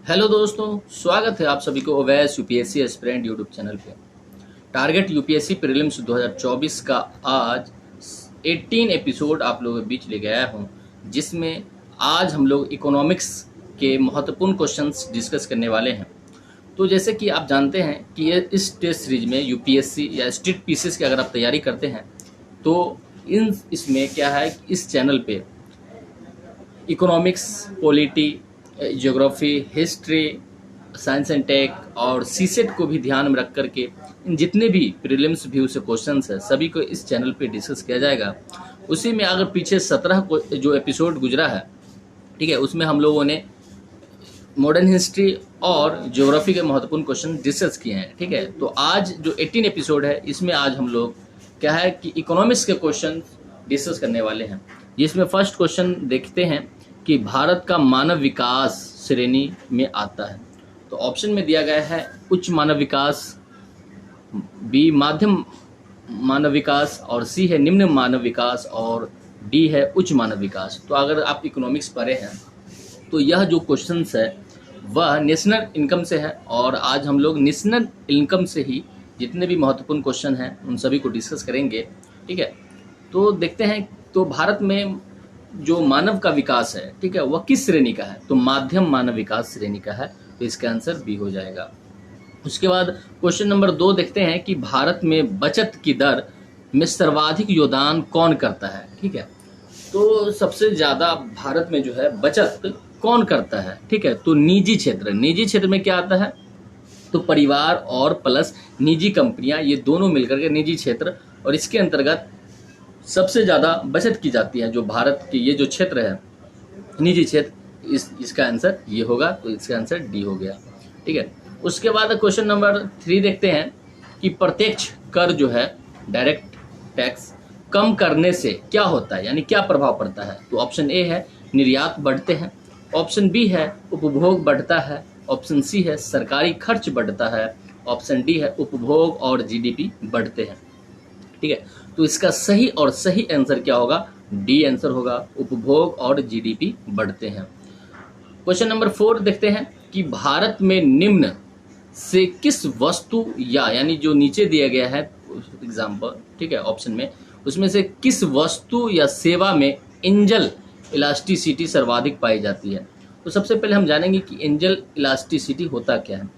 Hello दोस्तों, स्वागत है आप सभी को Owais UPSC aspirant YouTube channel पे। टारगेट यूपीएससी प्रीलिम्स 2024 का आज 18 एपिसोड आप लोगों के बीच ले गया हूँ, जिसमें आज हम लोग इकोनॉमिक्स के महत्वपूर्ण क्वेश्चंस डिस्कस करने वाले हैं। तो जैसे कि आप जानते हैं कि ये इस टेस्ट सीरीज में यूपीएससी या स्टेट पीसीएस की अगर आप तैयारी करते हैं तो इसमें क्या है, इस चैनल पे economics, polity, geography, history, science and tech और सीसेट को भी ध्यान में रख करके इन जितने भी प्रीलिम्स व्यू से क्वेश्चंस है सभी को इस चैनल पे डिस्कस किया जाएगा। उसी में अगर पीछे 17 जो एपिसोड गुजरा है, ठीक है, उसमें हम लोगों ने मॉडर्न हिस्ट्री और ज्योग्राफी के महत्वपूर्ण क्वेश्चन डिस्कस किए हैं। ठीक है, तो आज जो 18 एपिसोड है इसमें आज हम लोग क्या है कि इकोनॉमिक्स के क्वेश्चन डिस्कस करने वाले हैं, जिसमें फर्स्ट क्वेश्चन देखते हैं कि भारत का मानव विकास श्रेणी में आता है। तो ऑप्शन में दिया गया है उच्च मानव विकास, बी माध्यम मानव विकास, और सी है निम्न मानव विकास, और डी है उच्च मानव विकास। तो अगर आप इकोनॉमिक्स पढ़े हैं तो यह जो क्वेश्चंस है वह नेशनल इनकम से है, और आज हम लोग नेशनल इनकम से ही जितने भी महत्वपूर्ण क्वेश्चन हैं उन सभी को डिस्कस करेंगे। ठीक है, तो देखते हैं तो भारत में जो मानव का विकास है, ठीक है, वह किस श्रेणी का है? तो माध्यम मानव विकास श्रेणी का है, तो इसका आंसर बी हो जाएगा। उसके बाद क्वेश्चन नंबर 2 देखते हैं कि भारत में बचत की दर में सर्वाधिक योगदान कौन करता है। ठीक है, तो सबसे ज्यादा भारत में जो है बचत कौन करता है? ठीक है, तो निजी क्षेत्र। निजी क्षेत्र में क्या आता है? तो परिवार और प्लस निजी कंपनियां, ये दोनों मिलकर के निजी क्षेत्र, और इसके अंतर्गत सबसे ज़्यादा बचत की जाती है। जो भारत की ये जो क्षेत्र है निजी क्षेत्र, इसका आंसर ये होगा, तो इसका आंसर डी हो गया। ठीक है, उसके बाद क्वेश्चन नंबर 3 देखते हैं कि प्रत्यक्ष कर जो है डायरेक्ट टैक्स कम करने से क्या होता है, यानी क्या प्रभाव पड़ता है? तो ऑप्शन ए है निर्यात बढ़ते हैं, ऑप्शन बी है उपभोग बढ़ता है, ऑप्शन सी है सरकारी खर्च बढ़ता है, ऑप्शन डी है उपभोग और जीडीपी बढ़ते हैं। ठीक है, तो इसका सही और सही आंसर क्या होगा? डी आंसर होगा, उपभोग और जीडीपी बढ़ते हैं। क्वेश्चन नंबर 4 देखते हैं कि भारत में निम्न से किस वस्तु यानी जो नीचे दिया गया है एग्जाम्पल, ठीक है, ऑप्शन में, उसमें से किस वस्तु या सेवा में एंजल इलास्टिसिटी सर्वाधिक पाई जाती है? तो सबसे पहले हम जानेंगे कि एंजल इलास्टिसिटी होता क्या है।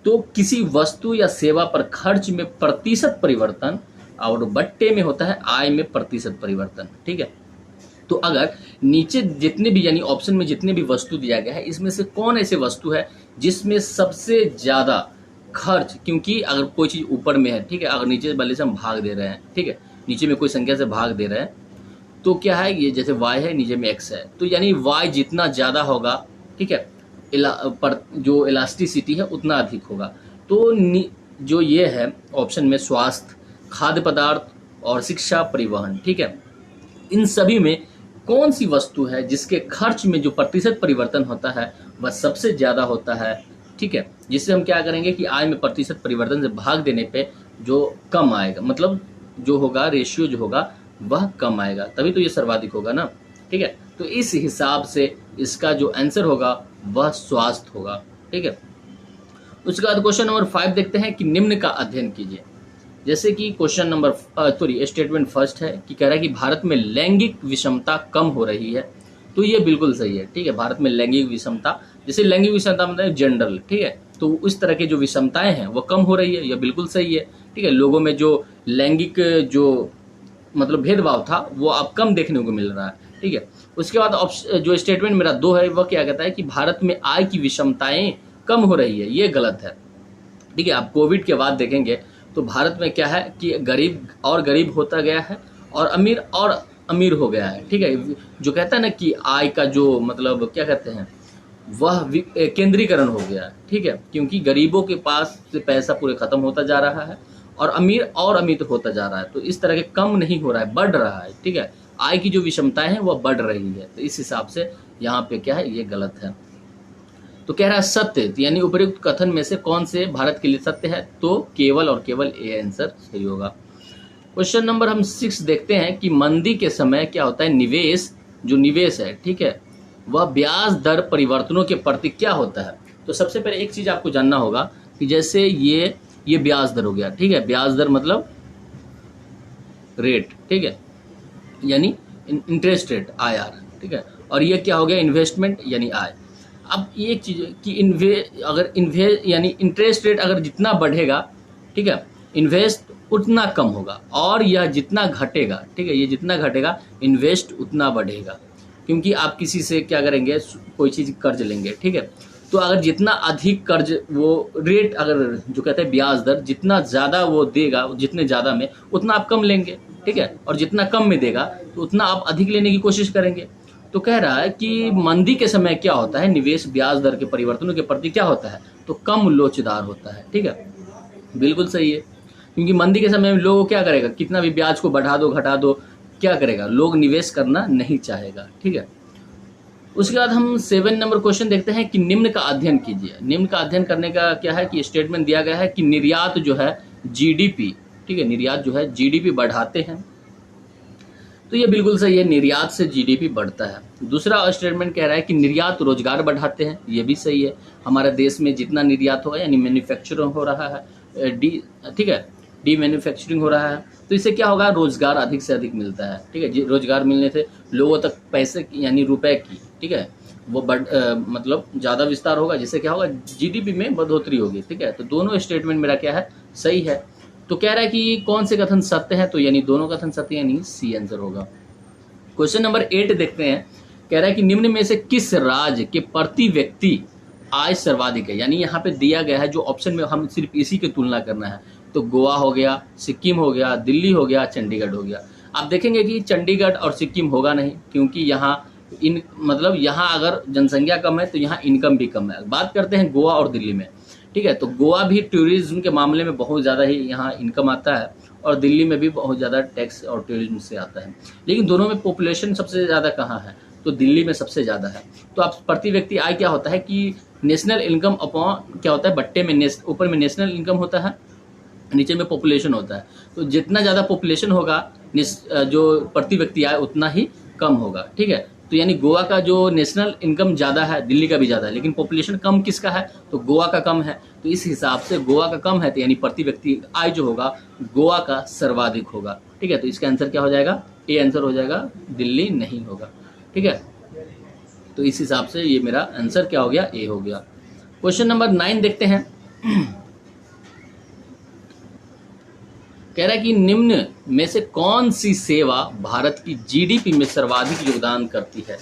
तो किसी वस्तु या सेवा पर खर्च में प्रतिशत परिवर्तन, और बट्टे में होता है आय में प्रतिशत परिवर्तन। ठीक है, तो अगर नीचे जितने भी यानी ऑप्शन में जितने भी वस्तु दिया गया है इसमें से कौन ऐसे वस्तु है जिसमें सबसे ज्यादा खर्च, क्योंकि अगर कोई चीज ऊपर में है, ठीक है, अगर नीचे वाले से हम भाग दे रहे हैं, ठीक है, नीचे में कोई संख्या से भाग दे रहे हैं, तो क्या है, ये जैसे y है, नीचे में x है, तो यानी y जितना ज्यादा होगा, ठीक है, पर जो इलास्टिसिटी है उतना अधिक होगा। तो जो ये है ऑप्शन में स्वास्थ्य, खाद्य पदार्थ और शिक्षा, परिवहन, ठीक है, इन सभी में कौन सी वस्तु है जिसके खर्च में जो प्रतिशत परिवर्तन होता है वह सबसे ज्यादा होता है? ठीक है, जिससे हम क्या करेंगे कि आय में प्रतिशत परिवर्तन से भाग देने पे जो कम आएगा, मतलब जो होगा रेशियो जो होगा वह कम आएगा, तभी तो ये सर्वाधिक होगा ना। ठीक है, तो इस हिसाब से इसका जो आंसर होगा वह स्वास्थ्य होगा। ठीक है, उसके बाद क्वेश्चन नंबर 5 देखते हैं कि निम्न का अध्ययन कीजिए। जैसे कि क्वेश्चन नंबर स्टेटमेंट फर्स्ट है कि कह रहा है कि भारत में लैंगिक विषमता कम हो रही है। तो ये बिल्कुल सही है। ठीक है, भारत में लैंगिक विषमता, जैसे लैंगिक विषमता मतलब जेंडर, ठीक है, तो उस तरह की जो विषमताएं हैं वो कम हो रही है, यह बिल्कुल सही है। ठीक है, लोगों में जो लैंगिक जो मतलब भेदभाव था वो अब कम देखने को मिल रहा है। ठीक है, उसके बाद जो स्टेटमेंट मेरा 2 है वह क्या कहता है कि भारत में आय की विषमताएं कम हो रही है, ये गलत है। ठीक है, आप कोविड के बाद देखेंगे तो भारत में क्या है कि गरीब और गरीब होता गया है और अमीर हो गया है। ठीक है, जो कहता है ना कि आय का जो मतलब क्या कहते हैं वह केंद्रीकरण हो गया है। ठीक है, क्योंकि गरीबों के पास से पैसा पूरे खत्म होता जा रहा है और अमीर होता जा रहा है, तो इस तरह के कम नहीं हो रहा है, बढ़ रहा है। ठीक है, आय की जो विषमताएं हैं वह बढ़ रही है, तो इस हिसाब से यहाँ पे क्या है, ये गलत है। तो कह रहा है सत्य, यानी उपयुक्त कथन में से कौन से भारत के लिए सत्य है? तो केवल और केवल ए आंसर सही होगा। क्वेश्चन नंबर हम 6 देखते हैं कि मंदी के समय क्या होता है, निवेश है, ठीक है, वह ब्याज दर परिवर्तनों के प्रति क्या होता है? तो सबसे पहले एक चीज आपको जानना होगा कि जैसे ये ब्याज दर हो गया, ठीक है, ब्याज दर मतलब रेट, ठीक है, यानी इंटरेस्ट रेट IR, ठीक है, और ये क्या हो गया, इन्वेस्टमेंट यानी आय। अब ये एक चीज है कि अगर यानी इंटरेस्ट रेट अगर जितना बढ़ेगा, ठीक है, इन्वेस्ट उतना कम होगा, और यह जितना घटेगा, ठीक है, ये जितना घटेगा इन्वेस्ट उतना बढ़ेगा, क्योंकि आप किसी से क्या करेंगे, कोई चीज कर्ज लेंगे, ठीक है, तो अगर जितना अधिक कर्ज वो रेट, अगर जो कहते हैं ब्याज दर जितना ज्यादा वो देगा, जितने ज्यादा में उतना आप कम लेंगे, ठीक है, और जितना कम में देगा तो उतना आप अधिक लेने की कोशिश करेंगे। तो कह रहा है कि मंदी के समय क्या होता है, निवेश ब्याज दर के परिवर्तनों के प्रति क्या होता है, तो कम लोचदार होता है, ठीक है, बिल्कुल सही है, क्योंकि मंदी के समय में लोग क्या करेगा, कितना भी ब्याज को बढ़ा दो घटा दो, क्या करेगा, लोग निवेश करना नहीं चाहेगा, ठीक है। उसके बाद हम 7 नंबर क्वेश्चन देखते हैं कि निम्न का अध्ययन कीजिए। निम्न का अध्ययन करने का क्या है कि स्टेटमेंट दिया गया है कि निर्यात जो है GDP, ठीक है, निर्यात जो है GDP बढ़ाते हैं, तो ये बिल्कुल सही है, निर्यात से GDP बढ़ता है। दूसरा स्टेटमेंट कह रहा है कि निर्यात रोजगार बढ़ाते हैं, ये भी सही है, हमारे देश में जितना निर्यात होगा यानी मैन्युफैक्चरिंग हो रहा है, ठीक है, डी मैन्युफैक्चरिंग हो रहा है, तो इससे क्या होगा, रोजगार अधिक से अधिक मिलता है, ठीक है, रोजगार मिलने से लोगों तक पैसे यानी रुपए की, ठीक है, वो मतलब ज्यादा विस्तार होगा, जिससे क्या होगा, GDP में बढ़ोतरी होगी, ठीक है। तो दोनों स्टेटमेंट मेरा क्या है, सही है। तो कह रहा है कि कौन से कथन सत्य है, तो यानी दोनों कथन सत्य, यानी C आंसर होगा। क्वेश्चन नंबर 8 देखते हैं, कह रहा है कि निम्न में से किस राज्य के प्रति व्यक्ति आय सर्वाधिक है, यानी यहाँ पे दिया गया है जो ऑप्शन में, हम सिर्फ इसी की तुलना करना है, तो गोवा हो गया, सिक्किम हो गया, दिल्ली हो गया, चंडीगढ़ हो गया। आप देखेंगे कि चंडीगढ़ और सिक्किम होगा नहीं, क्योंकि यहाँ मतलब यहाँ अगर जनसंख्या कम है तो यहाँ इनकम भी कम है। बात करते हैं गोवा और दिल्ली में, ठीक है, तो गोवा भी टूरिज्म के मामले में बहुत ज़्यादा ही यहाँ इनकम आता है, और दिल्ली में भी बहुत ज़्यादा टैक्स और टूरिज्म से आता है, लेकिन दोनों में पॉपुलेशन सबसे ज़्यादा कहाँ है, तो दिल्ली में सबसे ज़्यादा है। तो आप प्रति व्यक्ति आय क्या होता है कि नेशनल इनकम अपॉन क्या होता है, बट्टे में ऊपर में नेशनल इनकम होता है, नीचे में पॉपुलेशन होता है, तो जितना ज़्यादा पॉपुलेशन होगा जो प्रति व्यक्ति आय उतना ही कम होगा, ठीक है। तो यानी गोवा का जो नेशनल इनकम ज़्यादा है, दिल्ली का भी ज़्यादा है, लेकिन पॉपुलेशन कम किसका है, तो गोवा का कम है, तो इस हिसाब से गोवा का कम है, तो यानी प्रति व्यक्ति आय जो होगा गोवा का सर्वाधिक होगा, ठीक है। तो इसका आंसर क्या हो जाएगा, A आंसर हो जाएगा, दिल्ली नहीं होगा, ठीक है। तो इस हिसाब से ये मेरा आंसर क्या हो गया, A हो गया। क्वेश्चन नंबर 9 देखते हैं, कह रहा है कि निम्न में से कौन सी सेवा भारत की GDP में सर्वाधिक योगदान करती है,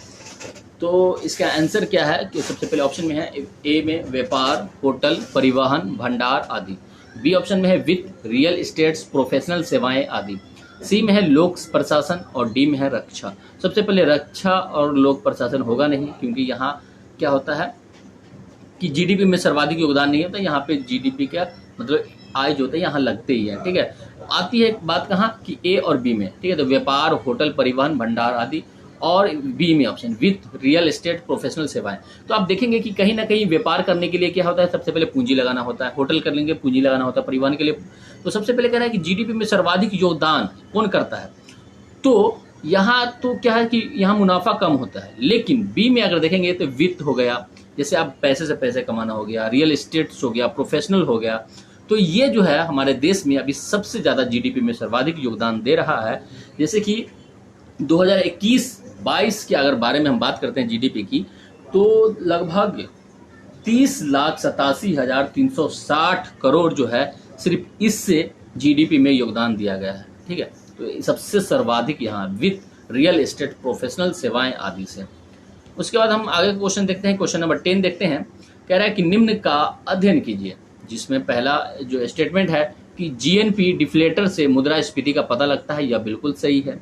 तो इसका आंसर क्या है कि सबसे पहले ऑप्शन में है A में व्यापार, होटल, परिवहन, भंडार आदि, B ऑप्शन में है वित्त, रियल एस्टेट्स, प्रोफेशनल सेवाएं आदि, C में है लोक प्रशासन, और D में है रक्षा। सबसे पहले रक्षा और लोक प्रशासन होगा नहीं, क्योंकि यहाँ क्या होता है कि GDP में सर्वाधिक योगदान नहीं होता, यहाँ पे GDP का मतलब आय जो होता है यहाँ लगते ही है, ठीक है। आती है बात कहाँ कि A और B में, ठीक है, तो व्यापार, होटल, परिवहन, भंडार आदि, और B में ऑप्शन वित्त, रियल एस्टेट, प्रोफेशनल सेवाएं। तो आप देखेंगे कि कहीं ना कहीं व्यापार करने के लिए क्या होता है, सबसे पहले पूंजी लगाना होता है, होटल कर लेंगे पूंजी लगाना होता है, परिवहन के लिए। तो सबसे पहले कह रहा है कि GDP में सर्वाधिक योगदान कौन करता है, तो यहाँ तो क्या है कि यहाँ मुनाफा कम होता है, लेकिन B में अगर देखेंगे तो वित्त हो गया, जैसे आप पैसे से पैसे कमाना हो गया, रियल एस्टेट्स हो गया, प्रोफेशनल हो गया, तो ये जो है हमारे देश में अभी सबसे ज़्यादा GDP में सर्वाधिक योगदान दे रहा है। जैसे कि 2021-22 के अगर बारे में हम बात करते हैं GDP की, तो लगभग 30,87,360 करोड़ जो है सिर्फ इससे GDP में योगदान दिया गया है, ठीक है। तो सबसे सर्वाधिक यहाँ वित्त, रियल एस्टेट, प्रोफेशनल सेवाएं आदि से। उसके बाद हम आगे क्वेश्चन देखते हैं, क्वेश्चन नंबर 10 देखते हैं, कह रहा है कि निम्न का अध्ययन कीजिए, जिसमें पहला जो स्टेटमेंट है कि GNP डिफ्लेटर से मुद्रास्फीति का पता लगता है, यह बिल्कुल सही है।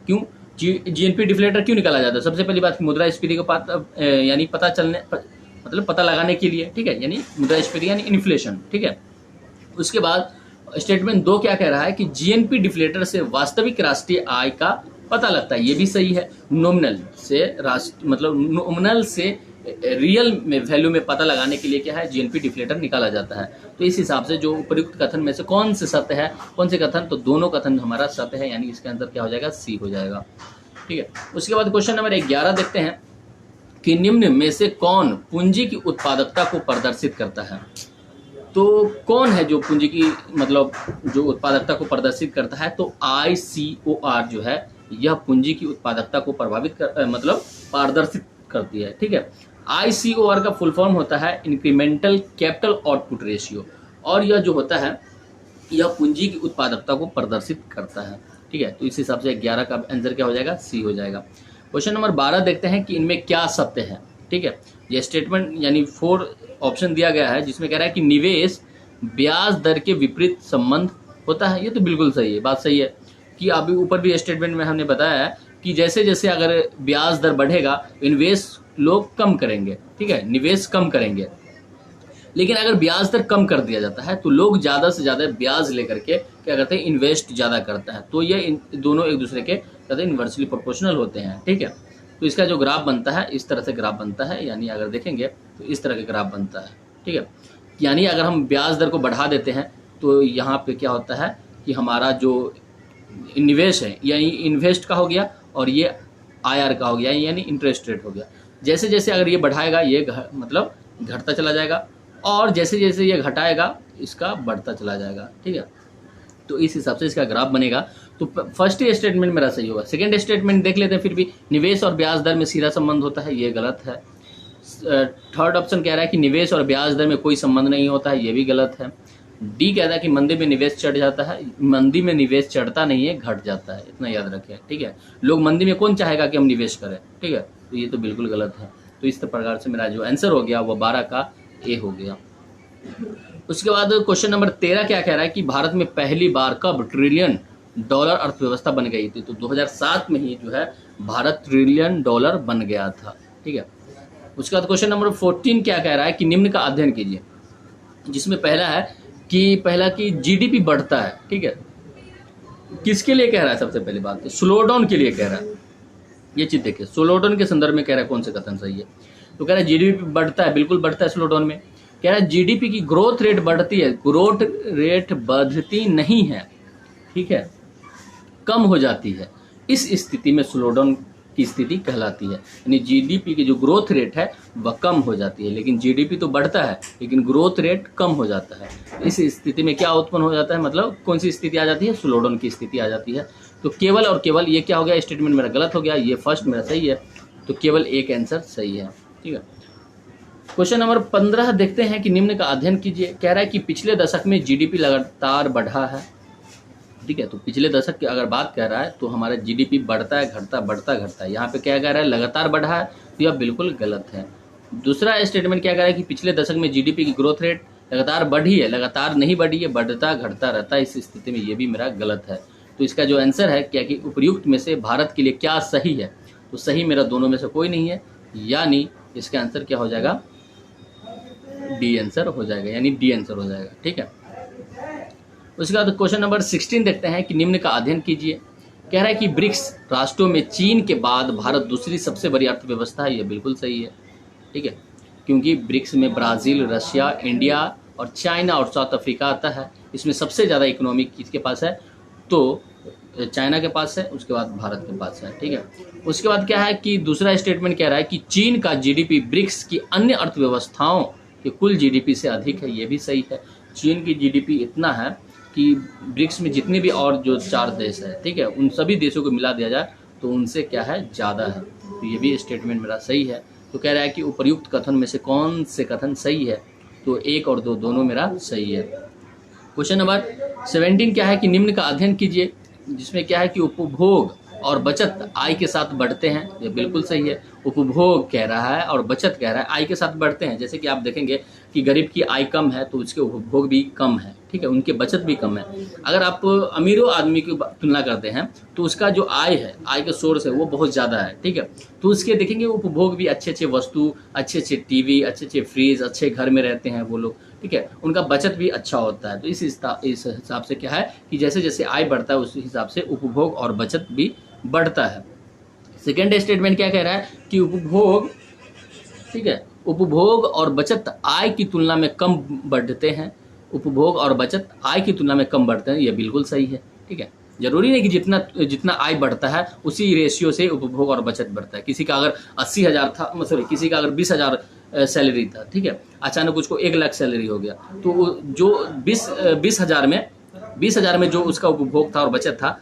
क्यों GNP डिफ्लेटर क्यों निकाला जाता है, सबसे पहली बात मुद्रास्फीति का यानी पता चलने मतलब पता लगाने के लिए, ठीक है, यानी मुद्रास्फीति यानी इन्फ्लेशन, ठीक है। उसके बाद स्टेटमेंट 2 क्या कह रहा है कि GNP डिफ्लेटर से वास्तविक राष्ट्रीय आय का पता लगता है, ये भी सही है। नॉमिनल से नॉमिनल से रियल में वैल्यू में पता लगाने के लिए क्या है, GNP डिफ्लेटर निकाला जाता है। तो इस हिसाब से जो उपयुक्त कथन में से कौन से सत्य है, कौन से कथन, तो दोनों कथन हमारा सत्य है, यानी इसके अंदर क्या हो जाएगा, C हो जाएगा, ठीक है। उसके बाद क्वेश्चन नंबर 11 देखते हैं, कि निम्न में से कौन पूंजी की उत्पादकता को प्रदर्शित करता है। तो कौन है जो पूंजी की मतलब जो उत्पादकता को प्रदर्शित करता है, तो ICOR जो है यह पूंजी की उत्पादकता को मतलब पारदर्शित करती है। ठीक है, ICOR का फुल फॉर्म होता है इंक्रीमेंटल कैपिटल आउटपुट रेशियो, और यह जो होता है यह पूंजी की उत्पादकता को प्रदर्शित करता है। ठीक है, तो इस हिसाब से 11 का आंसर क्या हो जाएगा, सी हो जाएगा। क्वेश्चन नंबर 12 देखते हैं कि इनमें क्या सत्य है। ठीक है, यह स्टेटमेंट यानी 4 ऑप्शन दिया गया है जिसमें कह रहा है कि निवेश ब्याज दर के विपरीत संबंध होता है। ये तो बिल्कुल सही है, बात सही है कि अभी ऊपर भी स्टेटमेंट में हमने बताया है कि जैसे जैसे अगर ब्याज दर बढ़ेगा इन्वेस्ट लोग कम करेंगे। ठीक है, निवेश कम करेंगे, लेकिन अगर ब्याज दर कम कर दिया जाता है तो लोग ज्यादा से ज्यादा ब्याज लेकर के क्या करते हैं, इन्वेस्ट ज्यादा करता है। तो ये दोनों एक दूसरे के कहते हैं इन्वर्सली प्रोपोर्शनल होते हैं। ठीक है, तो इसका जो ग्राफ बनता है इस तरह से ग्राफ बनता है, यानी अगर देखेंगे तो इस तरह का ग्राफ बनता है। ठीक है, यानी अगर हम ब्याज दर को बढ़ा देते हैं तो यहाँ पे क्या होता है कि हमारा जो निवेश है यानी इन्वेस्ट का हो गया और ये IR का हो गया यानी इंटरेस्ट रेट हो गया। जैसे जैसे अगर ये बढ़ाएगा ये मतलब घटता चला जाएगा, और जैसे जैसे ये घटाएगा इसका बढ़ता चला जाएगा। ठीक है, तो इस हिसाब से इसका ग्राफ बनेगा। तो फर्स्ट स्टेटमेंट मेरा सही होगा। सेकंड स्टेटमेंट देख लेते हैं, फिर भी निवेश और ब्याज दर में सीधा संबंध होता है, ये गलत है। थर्ड ऑप्शन कह रहा है कि निवेश और ब्याज दर में कोई संबंध नहीं होता है, ये भी गलत है। डी कहता है कि मंदी में निवेश चढ़ जाता है, मंदी में निवेश चढ़ता नहीं है, घट जाता है, इतना याद रखें। ठीक है, लोग मंदी में कौन चाहेगा कि हम निवेश करें। ठीक है, तो ये तो बिल्कुल गलत है। तो इस प्रकार से मेरा जो आंसर हो गया वो 12 का ए हो गया। उसके बाद क्वेश्चन नंबर 13 क्या कह रहा है कि भारत में पहली बार कब $1 ट्रिलियन अर्थव्यवस्था बन गई थी। तो 2007 में ही जो है भारत $1 ट्रिलियन बन गया था। ठीक है, उसके बाद क्वेश्चन नंबर 14 क्या कह रहा है कि निम्न का अध्ययन कीजिए, जिसमें पहला है कि GDP बढ़ता है। ठीक है, किसके लिए कह रहा है, सबसे पहली बात तो स्लो डाउन के लिए कह रहा है। ये चीज देखिए, स्लो डाउन के संदर्भ में कह रहा है कौन से कथन सही है। तो कह रहा है GDP बढ़ता है, बिल्कुल बढ़ता है स्लो डाउन में। कह रहा है GDP की ग्रोथ रेट बढ़ती है, ग्रोथ रेट बढ़ती नहीं है। ठीक है, कम हो जाती है। इस स्थिति में स्लो डाउन की स्थिति कहलाती है, यानी GDP की जो ग्रोथ रेट है वह कम हो जाती है, लेकिन GDP तो बढ़ता है लेकिन ग्रोथ रेट कम हो जाता है। इस स्थिति में क्या उत्पन्न हो जाता है, मतलब कौन सी स्थिति आ जाती है, स्लो डाउन की स्थिति आ जाती है। तो केवल और केवल ये क्या हो गया, स्टेटमेंट मेरा गलत हो गया, ये फर्स्ट मेरा सही है, तो केवल एक आंसर सही है। ठीक है, क्वेश्चन नंबर 15 देखते हैं कि निम्न का अध्ययन कीजिए। कह रहा है कि पिछले दशक में GDP लगातार बढ़ा है। ठीक है, तो पिछले दशक की अगर बात कर रहा है तो हमारा GDP बढ़ता है घटता बढ़ता घटता है, यहाँ पे क्या कह रहा है लगातार बढ़ा है, तो यह बिल्कुल गलत है। दूसरा स्टेटमेंट क्या कह रहा है कि पिछले दशक में GDP की ग्रोथ रेट लगातार बढ़ी है, लगातार नहीं बढ़ी है, बढ़ता घटता रहता है। इस स्थिति में ये भी मेरा गलत है। तो इसका जो आंसर है क्या कि उपर्युक्त में से भारत के लिए क्या सही है, तो सही मेरा दोनों में से कोई नहीं है, यानी इसका आंसर क्या हो जाएगा, डी आंसर हो जाएगा, यानी डी आंसर हो जाएगा। ठीक है, उसके बाद क्वेश्चन नंबर 16 देखते हैं कि निम्न का अध्ययन कीजिए। कह रहा है कि ब्रिक्स राष्ट्रों में चीन के बाद भारत दूसरी सबसे बड़ी अर्थव्यवस्था है, ये बिल्कुल सही है। ठीक है, क्योंकि ब्रिक्स में ब्राजील, रशिया, इंडिया और चाइना और साउथ अफ्रीका आता है। इसमें सबसे ज़्यादा इकोनॉमी किसके पास है, तो चाइना के पास है, उसके बाद भारत के पास है। ठीक है, उसके बाद क्या है कि दूसरा स्टेटमेंट कह रहा है कि चीन का GDP ब्रिक्स की अन्य अर्थव्यवस्थाओं के कुल GDP से अधिक है, ये भी सही है। चीन की GDP इतना है कि ब्रिक्स में जितने भी और जो 4 देश है, ठीक है, उन सभी देशों को मिला दिया जाए तो उनसे क्या है, ज़्यादा है। तो ये भी स्टेटमेंट मेरा सही है। तो कह रहा है कि उपर्युक्त कथन में से कौन से कथन सही है, तो 1 और 2 दोनों मेरा सही है। क्वेश्चन नंबर 17 क्या है कि निम्न का अध्ययन कीजिए, जिसमें क्या है कि उपभोग और बचत आय के साथ बढ़ते हैं, ये बिल्कुल सही है। उपभोग कह रहा है और बचत कह रहा है आय के साथ बढ़ते हैं। जैसे कि आप देखेंगे कि गरीब की आय कम है तो उसके उपभोग भी कम है। ठीक है, उनके बचत भी कम है। अगर आप अमीरों आदमी की तुलना करते हैं तो उसका जो आय है, आय का सोर्स है वो बहुत ज़्यादा है। ठीक है, तो उसके देखेंगे उपभोग भी अच्छे अच्छे वस्तु, अच्छे अच्छे टीवी, अच्छे अच्छे फ्रिज, अच्छे घर में रहते हैं वो लोग। ठीक है, उनका बचत भी अच्छा होता है। तो इस हिसाब से क्या है कि जैसे जैसे आय बढ़ता है उस हिसाब से उपभोग और बचत भी बढ़ता है। सेकेंड स्टेटमेंट क्या कह रहा है कि उपभोग, ठीक है, उपभोग और बचत आय की तुलना में कम बढ़ते हैं। उपभोग और बचत आय की तुलना में कम बढ़ते हैं, ये बिल्कुल सही है। ठीक है, जरूरी नहीं कि जितना जितना आय बढ़ता है उसी रेशियो से उपभोग और बचत बढ़ता है। किसी का अगर 80,000 था, सॉरी किसी का अगर 20,000 सैलरी था, ठीक है, अचानक उसको 1 लाख सैलरी हो गया, तो जो 20,000 में जो उसका उपभोग था और बचत था,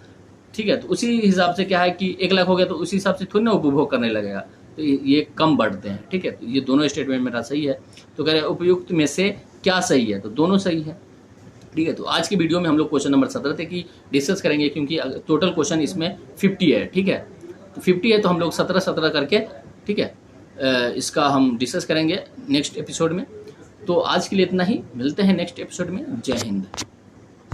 ठीक है, तो उसी हिसाब से क्या है कि 1 लाख हो गया तो उसी हिसाब से थोड़ी ना उपभोग करने लगेगा, तो ये कम बढ़ते हैं, ठीक है। तो ये दोनों स्टेटमेंट मेरा सही है। तो कह रहे हैं उपयुक्त में से क्या सही है, तो दोनों सही है, ठीक है। तो आज की वीडियो में हम लोग क्वेश्चन नंबर 17 तक की डिस्कस करेंगे, क्योंकि टोटल क्वेश्चन इसमें 50 है, ठीक है। तो 50 है तो हम लोग 17 करके, ठीक है, इसका हम डिस्कस करेंगे नेक्स्ट एपिसोड में। तो आज के लिए इतना ही, मिलते हैं नेक्स्ट एपिसोड में। जय हिंद।